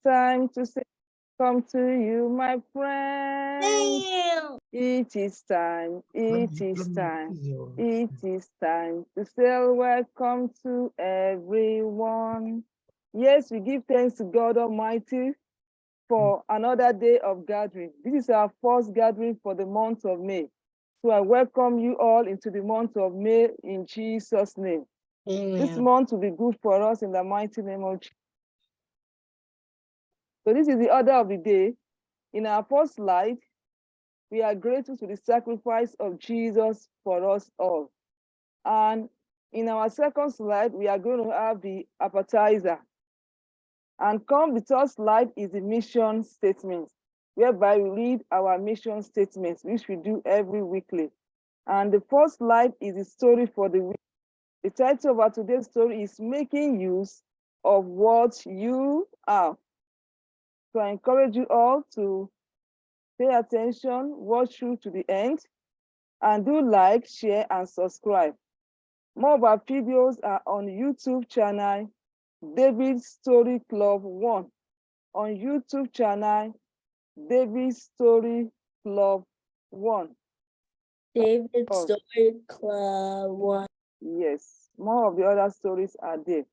time to say come to you, my friend. It is time, it is time, it is time to say welcome to everyone. Yes, we give thanks to God Almighty for another day of gathering. This is our first gathering for the month of May. So I welcome you all into the month of May in Jesus' name. Amen. This month will be good for us in the mighty name of Jesus. So this is the order of the day. In our first slide, we are grateful to the sacrifice of Jesus for us all. And in our second slide, we are going to have the appetizer. And come the third slide is the mission statement, whereby we read our mission statements, which we do every weekly. And the fourth slide is the story for the week. The title of our today's story is Making Use of What You Are. So I encourage you all to pay attention, watch through to the end, and do like, share, and subscribe. More of our videos are on YouTube channel, David Story Club 1. On YouTube channel, David Story Club 1. David Story Club 1. Yes, more of the other stories are there.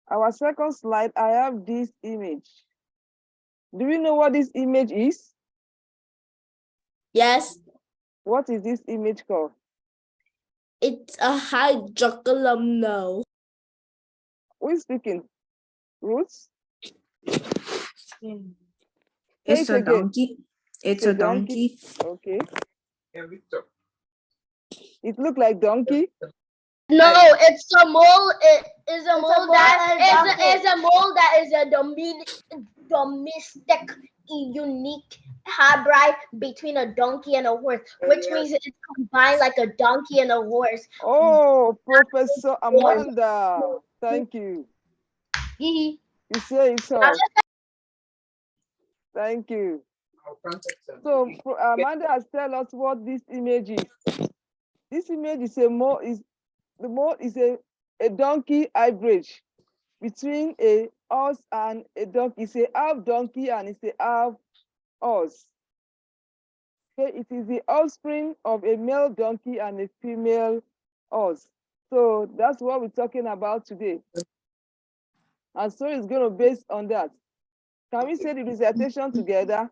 Our second slide, I have this image. Do we know what this image is? Yes. What is this image called? It's a hydrocolumn now. Who is speaking? Roots? It's a donkey. It's a donkey. Okay. It looks like donkey. No, it's a mole. It is a mole that is a domestic, unique hybrid between a donkey and a horse, which means it's combined like a donkey and a horse. Oh, Professor Amanda, thank you. You say it's all. Thank you. So Amanda has tell us what this image is. This image is the mole is a donkey hybrid between a horse and a donkey. It's a half donkey and it's a half horse. Okay, it is the offspring of a male donkey and a female horse. So that's what we're talking about today. And so it's going to be based on that. Can we say the recitation together?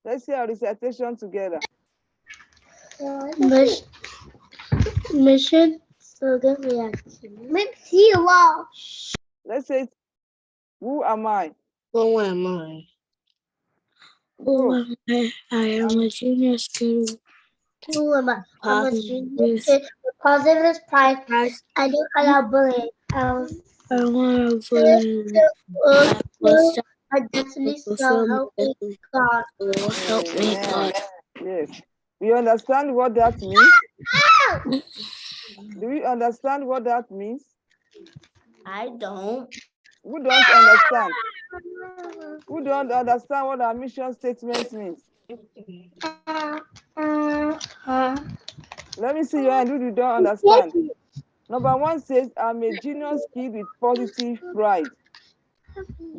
Let's say our recitation together. Mission. Let's say, who am I? Who am I? Who am I? I am a junior student. Who am I? I'm a junior student with positive pride. I don't allow bullying. I want to bully. I definitely so help me God. Help me God. Yes. You understand what that means? Do you understand what that means? I don't. Who don't understand? Who don't understand what our mission statement means? Let me see your hand. Who you don't understand? Number one says, I'm a genius kid with positive pride.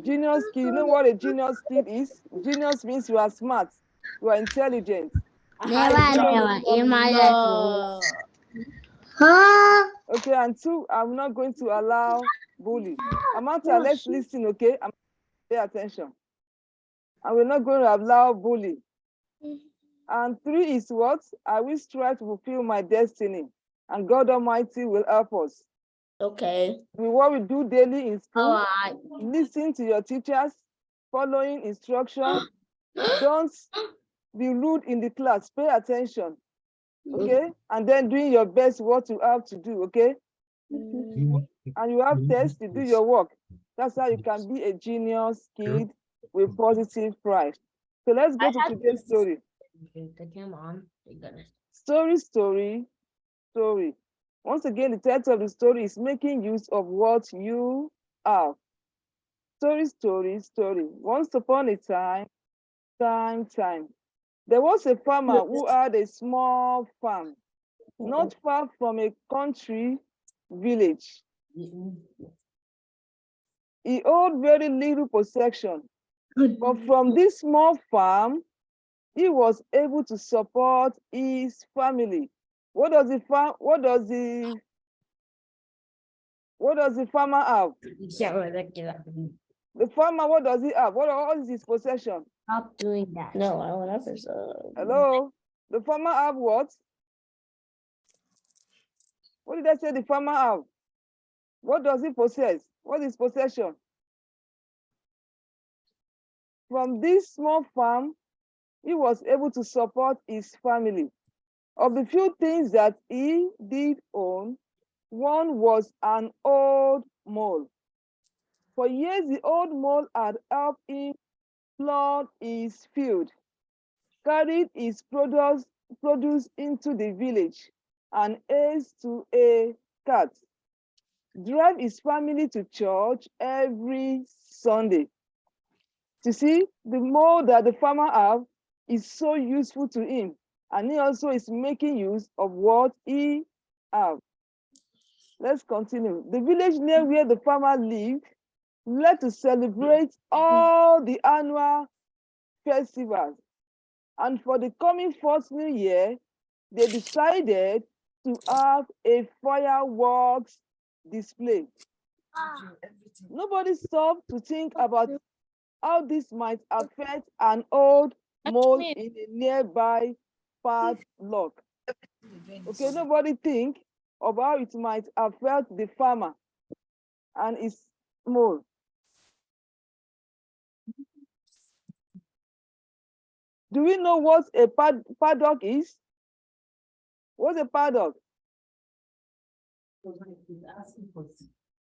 Genius kid, you know what a genius kid is? Genius means you are smart, you are intelligent. Never in my life. Okay, and two, I'm not going to allow bullying. Amanda, let's listen, okay? Pay attention. And we're not going to allow bullying. And three is what? I will strive to fulfill my destiny. And God Almighty will help us. Okay. What we do daily in school, listen to your teachers, following instruction. Don't be rude in the class. Pay attention. Okay? And then doing your best what you have to do, okay? And you have tests to do your work. That's how you can be a genius kid with positive pride. So let's go to today's story. Story. Once again, the title of the story is Making Use of What You Are. Story. Once upon a time. There was a farmer who had a small farm, not far from a country village. He owned very little possession, but from this small farm, he was able to support his family. What does the farmer have? The farmer, what does he have? What is his possession? Stop doing that. No, I will never. Hello? The farmer have what? What did I say the farmer have? What does he possess? What is possession? From this small farm, he was able to support his family. Of the few things that he did own, one was an old mole. For years, the old mole had helped him plow his field, carried his produce into the village, and haste to a cart, drive his family to church every Sunday. You see, the mole that the farmer have is so useful to him, and he also is making use of what he have. Let's continue. The village near where the farmer lived led to celebrate all the annual festivals. And for the coming first new year, they decided to have a fireworks display. Nobody stopped to think about how this might affect an old mole in a nearby padlock. Okay, nobody think of how it might affect the farmer and his mole. Do we know what a paddock is? What's a paddock?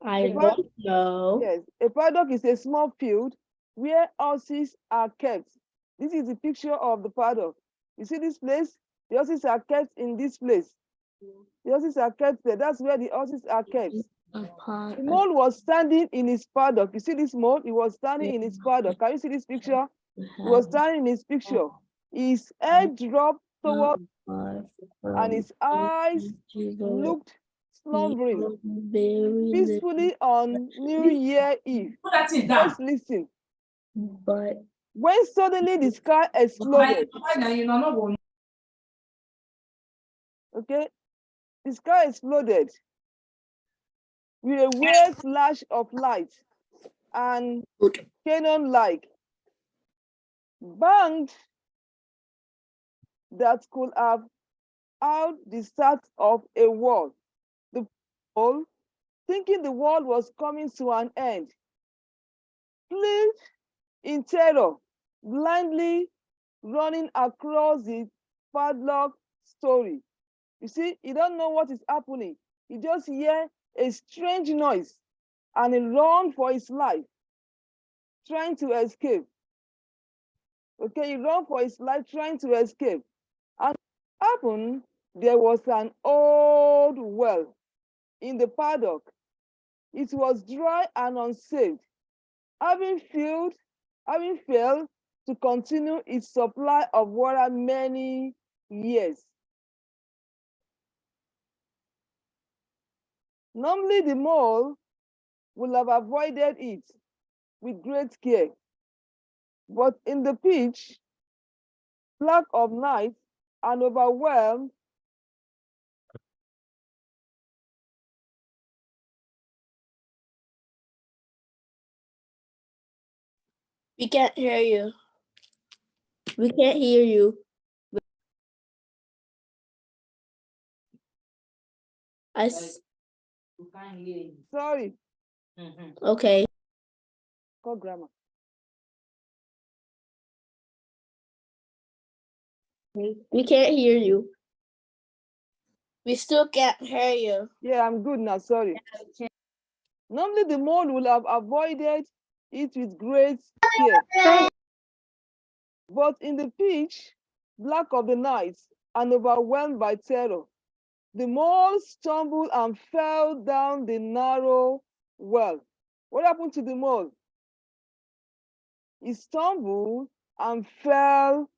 I don't know. Yes, a paddock is a small field where horses are kept. This is the picture of the paddock. You see this place? The horses are kept in this place. The horses are kept there. That's where the horses are kept. The mole was standing in his paddock. You see this mole? He was standing in his paddock. Can you see this picture? He was standing in his picture. His head dropped toward and his eyes looked slumbering peacefully on New Year Eve. Let's listen. But When suddenly the sky exploded. Okay, the sky exploded with a weird flash of light and cannon-like banged that could have out the start of a war. The people, thinking the world was coming to an end, fled in terror, blindly running across the padlock story. You see, he don't know what is happening. He just hear a strange noise and he run for his life, trying to escape. Okay, he run for his life, trying to escape. And happened, there was an old well in the paddock. It was dry and unsafe, having failed to continue its supply of water many years. Normally, the mole would have avoided it with great care, but in the pitch black of night and overwhelmed, we can't hear you. We can't hear you. sorry, Okay. call grammar. We can't hear you. We still can't hear you. Yeah, I'm good now, sorry. Normally, the mole would have avoided it with great care. But in the pitch black of the night and overwhelmed by terror, the mole stumbled and fell down the narrow well. What happened to the mole? He stumbled and fell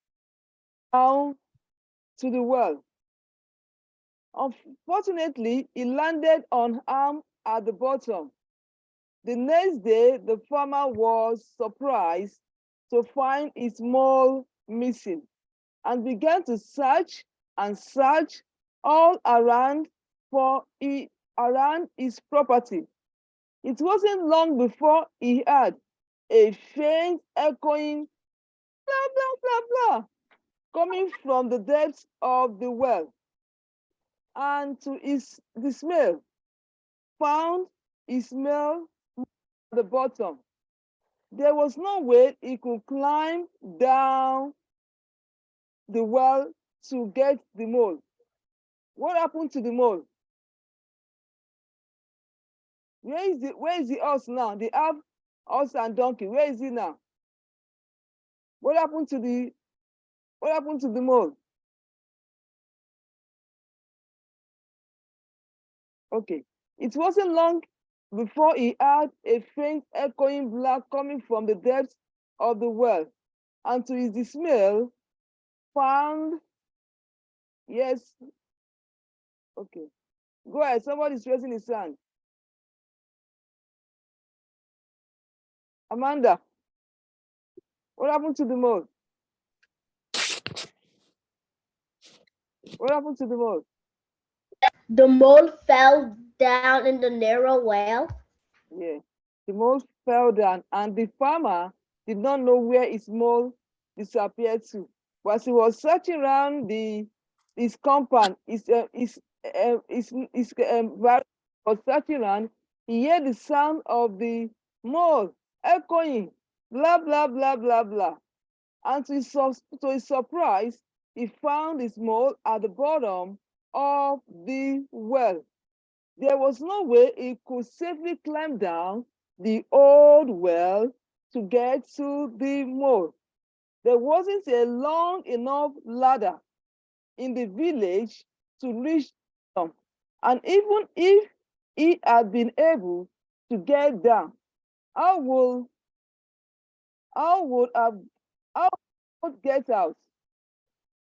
down to the well. Unfortunately, he landed unharmed at the bottom. The next day, the farmer was surprised to find his mole missing and began to search and search all around around his property. It wasn't long before he heard a faint echoing blah, blah, blah, blah coming from the depths of the well. And to his dismay, found his smell at the bottom. There was no way he could climb down the well to get the mole. What happened to the mole? Where is the horse now? They have horse and donkey. Where is he now? What happened to the mole? Okay. It wasn't long before he heard a faint echoing black coming from the depths of the well, and to his dismay, found, yes, okay. Go ahead, somebody's raising his hand. Amanda, what happened to the mole? What happened to the mole? The mole fell down in the narrow well. Yeah, the mole fell down, and the farmer did not know where his mole disappeared to. But as he was searching around his compound, was searching around, he heard the sound of the mole echoing, blah, blah, blah, blah, blah. And to his surprise, he found his mole at the bottom of the well. There was no way he could safely climb down the old well to get to the mole. There wasn't a long enough ladder in the village to reach them. And even if he had been able to get down, how would get out?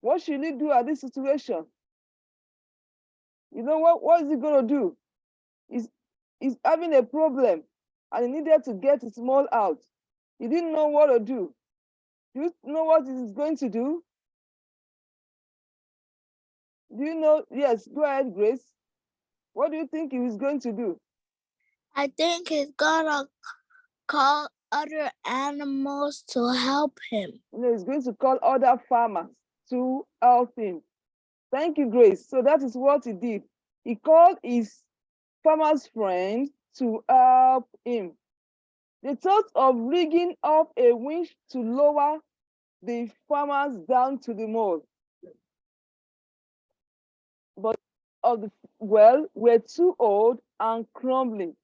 What should he do at this situation? You know what is he going to do? He's having a problem and he needed to get his mole out. He didn't know what to do. Do you know what he's going to do? Do you know? Yes, go ahead, Grace. What do you think he was going to do? I think he's gonna call other animals to help him. You know, he's going to call other farmers to help him. Thank you, Grace. So that is what he did. He called his farmer's friend to help him. They thought of rigging up a winch to lower the farmers down to the mole. But of the well were too old and crumbling.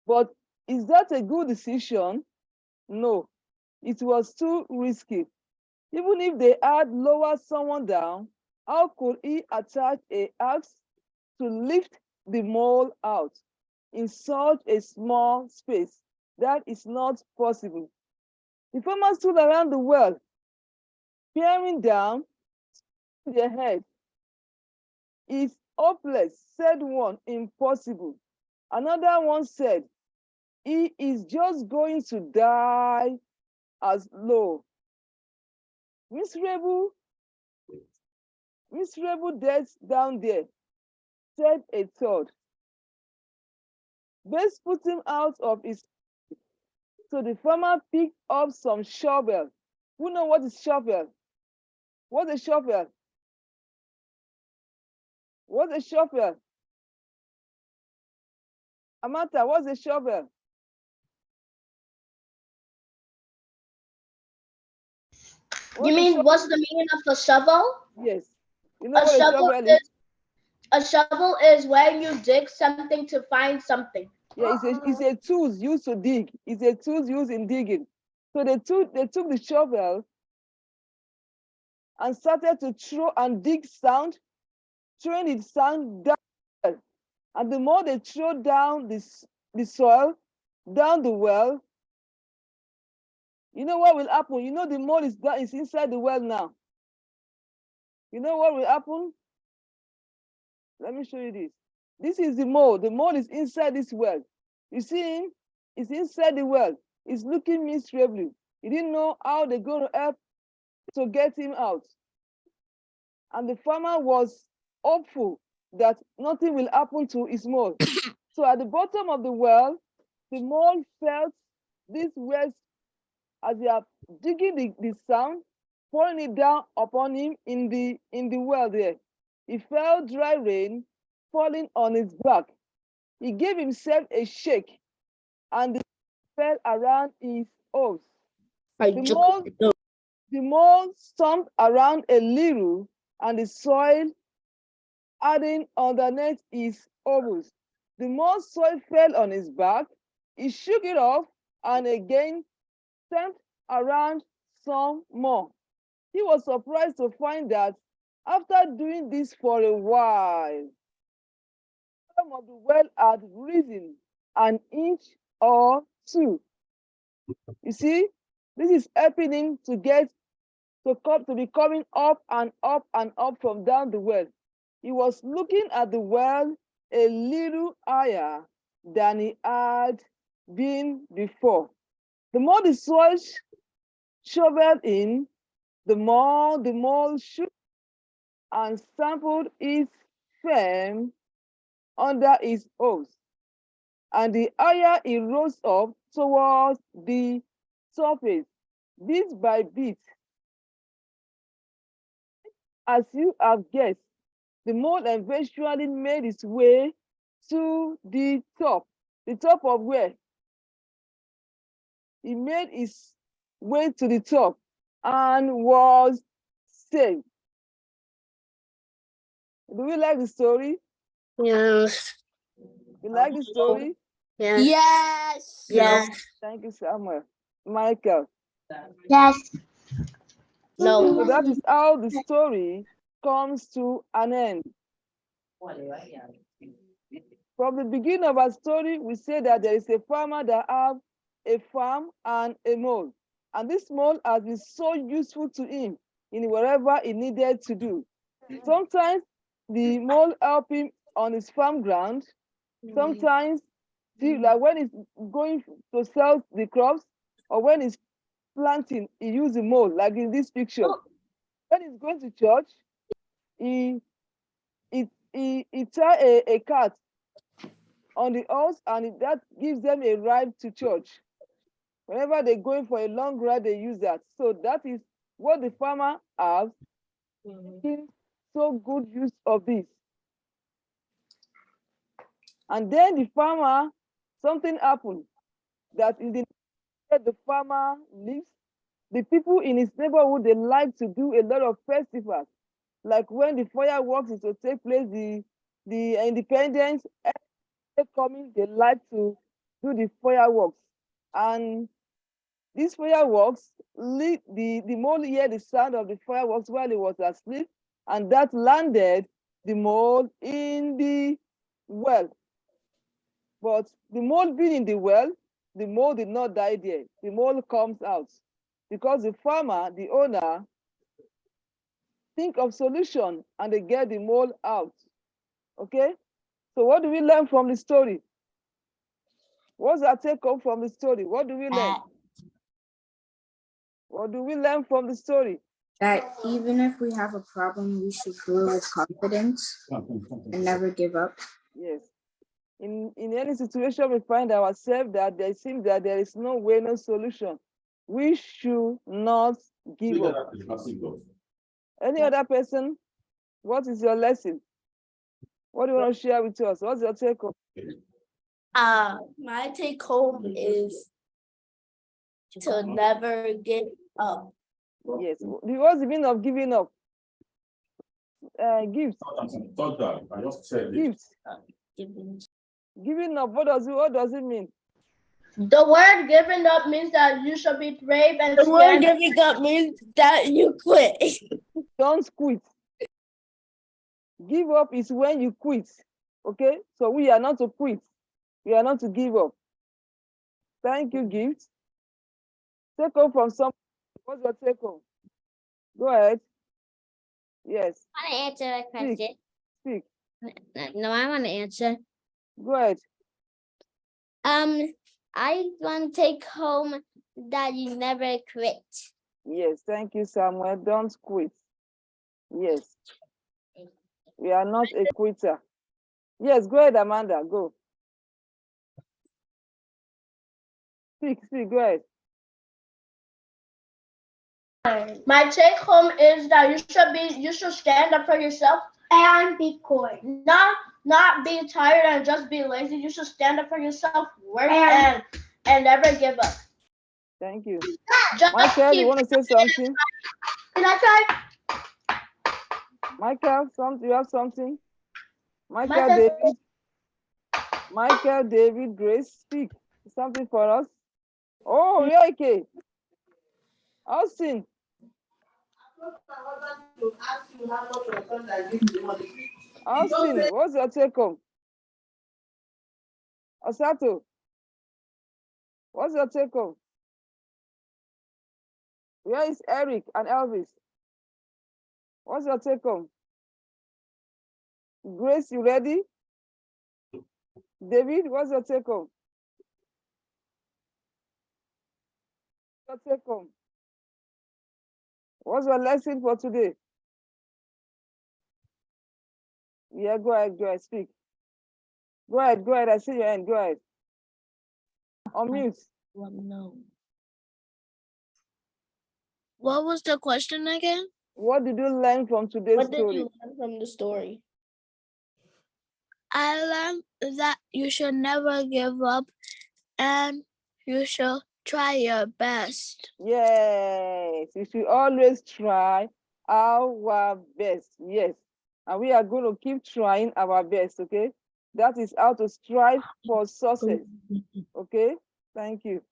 But is that a good decision? No, it was too risky. Even if they had lowered someone down, how could he attach an axe to lift the mole out in such a small space? That is not possible. The farmers stood around the well, peering down their head. It's hopeless, said one. Impossible. Another one said, he is just going to die as low. Miserable death down there, said a third. Best put him out of his. So the farmer picked up some shovel. Who know what is shovel? What's a shovel? What's a shovel? Amata, what's a shovel? You mean what's the meaning of a shovel? Yes. You know what a shovel is? A shovel is when you dig something to find something. Yeah, it's a tool used to dig. It's a tool used in digging. So they took the shovel and started to throw and dig sand, throwing the sand down. And the more they throw down the soil, down the well, you know what will happen? You know the mole is inside the well now. You know what will happen? Let me show you this. This is the mole. The mole is inside this well. You see him? He's inside the well. He's looking miserably. He didn't know how they're going to help to get him out. And the farmer was hopeful that nothing will happen to his mole. So at the bottom of the well, the mole felt this well as they are digging the sound, pouring it down upon him in the well there. He felt dry rain falling on his back. He gave himself a shake and the fell around his hose. The mole stomped around a little and the soil adding underneath his hose. The more soil fell on his back. He shook it off and again stamped around some more. He was surprised to find that after doing this for a while, the bottom of the well had risen an inch or two. You see, this is helping him to be coming up and up and up from down the well. He was looking at the well a little higher than he had been before. The more the soil shoveled in, the more the mole shook and sampled its firm under his hose. And the higher he rose up towards the surface, bit by bit, as you have guessed, the mole eventually made its way to the top. The top of where? He made his way to the top and was saved. Do we like the story? Yes. You like the story? Yes. Yes. Yes. Thank you, Samuel. Michael. Yes. No. So that is how the story comes to an end. From the beginning of our story, we say that there is a farmer that has a farm and a mole. And this mole has been so useful to him in whatever he needed to do. Sometimes the mole help him on his farm ground. Sometimes, like when he's going to sell the crops or when he's planting, he uses the mole, like in this picture. When he's going to church, he tie a cart on the horse and that gives them a ride to church. Whenever they're going for a long ride, they use that. So that is what the farmer has. So good use of this. And then the farmer, something happened that in the farmer lives, the people in his neighborhood, they like to do a lot of festivals. Like when the fireworks is to take place, the independence coming, they like to do the fireworks. And these fireworks, the mole heard the sound of the fireworks while he was asleep, and that landed the mole in the well. But the mole being in the well, the mole did not die there. The mole comes out because the farmer, the owner, think of solution and they get the mole out. Okay? So what do we learn from the story? What's our take home from the story? What do we learn? What do we learn from the story? That even if we have a problem, we should grow with confidence and never give up. Yes. In any situation we find ourselves that there seems that there is no way, no solution, we should not give up. Any other person? What is your lesson? What do you want to share with us? What's your take home? My take home is to never give up. Yes. What's the meaning of giving up? Gifts. Gifts. Giving up. What does it mean? The word giving up means that you should be brave and the word giving up means that you quit. Don't quit. Give up is when you quit. Okay? So we are not to quit. We are not to give up. Thank you, Gift. Take home from some. What's your take home? Go ahead. Yes. I want to answer a question. Speak. No, I want to answer. Go ahead. I want to take home that you never quit. Yes, thank you, Samuel. Don't quit. Yes. We are not a quitter. Yes, go ahead, Amanda. Go. Speak, go ahead. My take home is that you should stand up for yourself and be coy. Not be tired and just be lazy. You should stand up for yourself, work and never give up. Thank you. Just Michael, you want to say something? Can I try? Michael, you have something? David. Michael, David, Grace, speak something for us. Oh, yeah, okay. Austin. Austin, what's your take home? Osato, what's your take home? Where is Eric and Elvis? What's your take home? Grace, you ready? David, what's your take home? What's your take home? What's your lesson for today? Yeah, go ahead, speak. Go ahead, I see your hand, go ahead. On mute. No. What was the question again? What did you learn from today's story? What did you learn from the story? I learned that you should never give up and you should try your best. Yes, we should always try our best. Yes, and we are going to keep trying our best, okay? That is how to strive for success, okay? Thank you.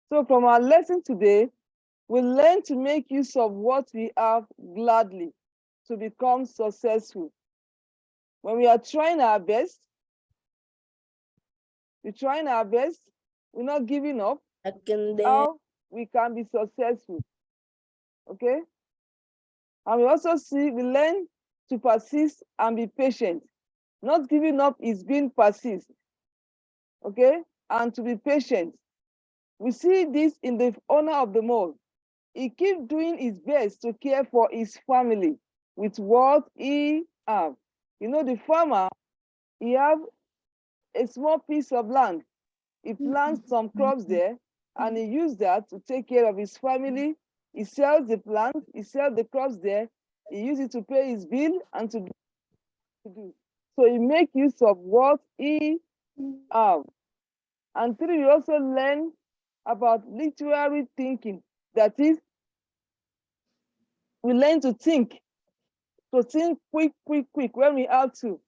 So from our lesson today, we learn to make use of what we have gladly to become successful. When we are trying our best, we're not giving up, how we can be successful, okay? And we learn to persist and be patient. Not giving up is being persist, okay? And to be patient. We see this in the owner of the mole. He keeps doing his best to care for his family with what he have. You know, the farmer, he have a small piece of land. He plants some crops there, and he uses that to take care of his family. He sells the plant, he sells the crops there, he uses it to pay his bill and to do. So he makes use of what he have. And three, we also learn about literary thinking. That is, we learn to think. So think quick when we have to.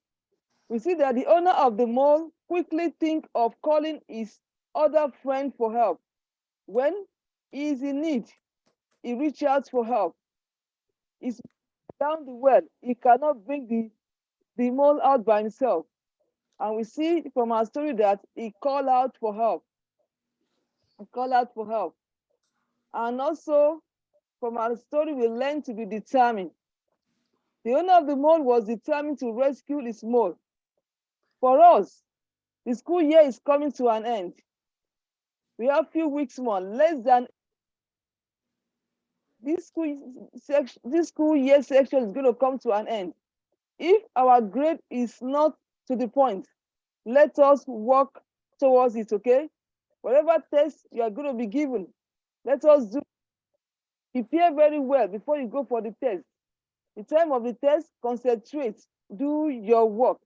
We see that the owner of the mall quickly think of calling his other friend for help. When he is in need, he reaches out for help. He's down the well. He cannot bring the mole out by himself. And we see from our story that he called out for help. And also from our story, we learn to be determined. The owner of the mole was determined to rescue his mole. For us, the school year is coming to an end. We have a few weeks more, less than this school year section is going to come to an end. If our grade is not to the point, let us work towards it, okay? Whatever test you are going to be given, let us prepare very well before you go for the test. The time of the test, concentrate, do your work.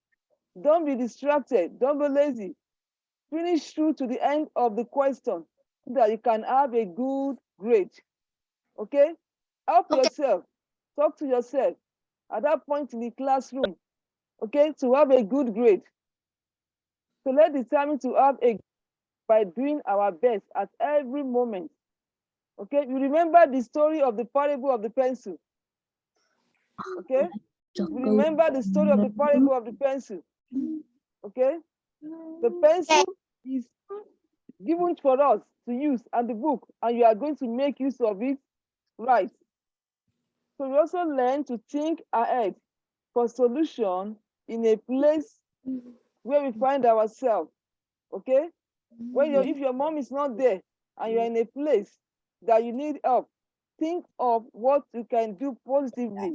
Don't be distracted, don't be lazy. Finish through to the end of the question so that you can have a good grade, okay? Help yourself, talk to yourself at that point in the classroom, okay, to have a good grade. So let's determine to have a by doing our best at every moment, okay? You remember the story of the parable of the pencil, okay? You remember the story of the parable of the pencil, okay? The pencil is given for us to use and the book, and you are going to make use of it, right? So we also learn to think ahead for solution in a place where we find ourselves. Okay? If your mom is not there and you're in a place that you need help, think of what you can do positively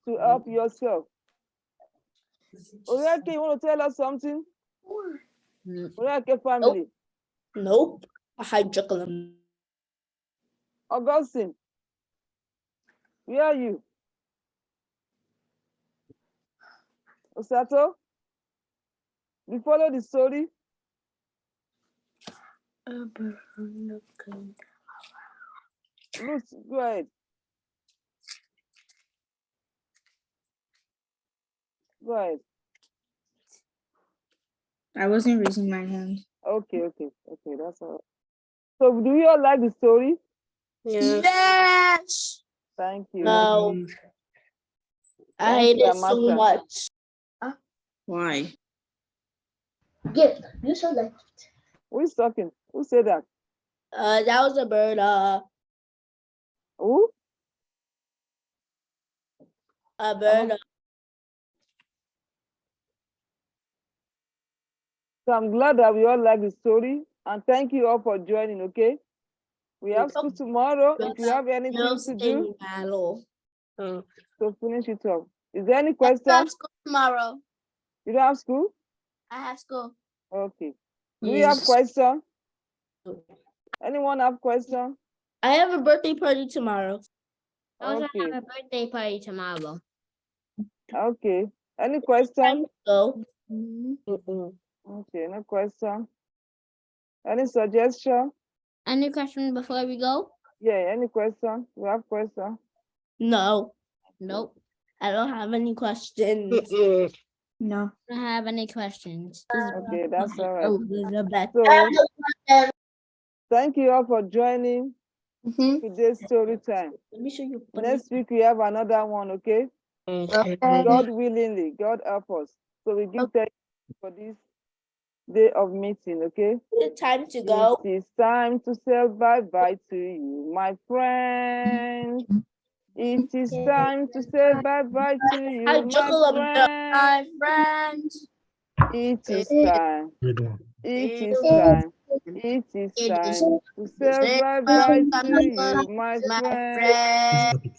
to help yourself. Oriake, you want to tell us something? Oriake family. Nope. I hijacked them. Augustine, where are you? Osato, you follow the story? Ruth, go ahead. Go ahead. I wasn't raising my hand. Okay, that's all right. So do you all like the story? Yes. Thank you. No. I Thank hate you, it so Amaka. much. Why? Good. You should like it. Who is talking? Who said that? That was a bird. Who? A bird. So I'm glad that we all like the story, and thank you all for joining, okay? We have school tomorrow. If you have anything to do, so finish it up. Is there any I question? have school tomorrow. You don't have school? I have school. Okay. Do we have question? Anyone have question? I have a birthday party tomorrow. I also Okay. have a birthday party tomorrow. Okay. Any question? Time to go. Okay, no question. Any suggestion? Any question before we go? Yeah, any question? We have question? No, Nope. I don't have any questions. No. I don't have any questions. Okay, that's all right. Elizabeth. So thank you all for joining Mhm. today's story time. Let me show you. Next week we have another one, okay? God willingly, God help us. So we give thanks for this day of meeting, okay? It's time to go. It is time to say bye-bye to you, my friend. It is time to say bye-bye to you, I my juggle them, friend. my friends. It is time. It is time. It is time to say bye-bye to you, my friend. friend.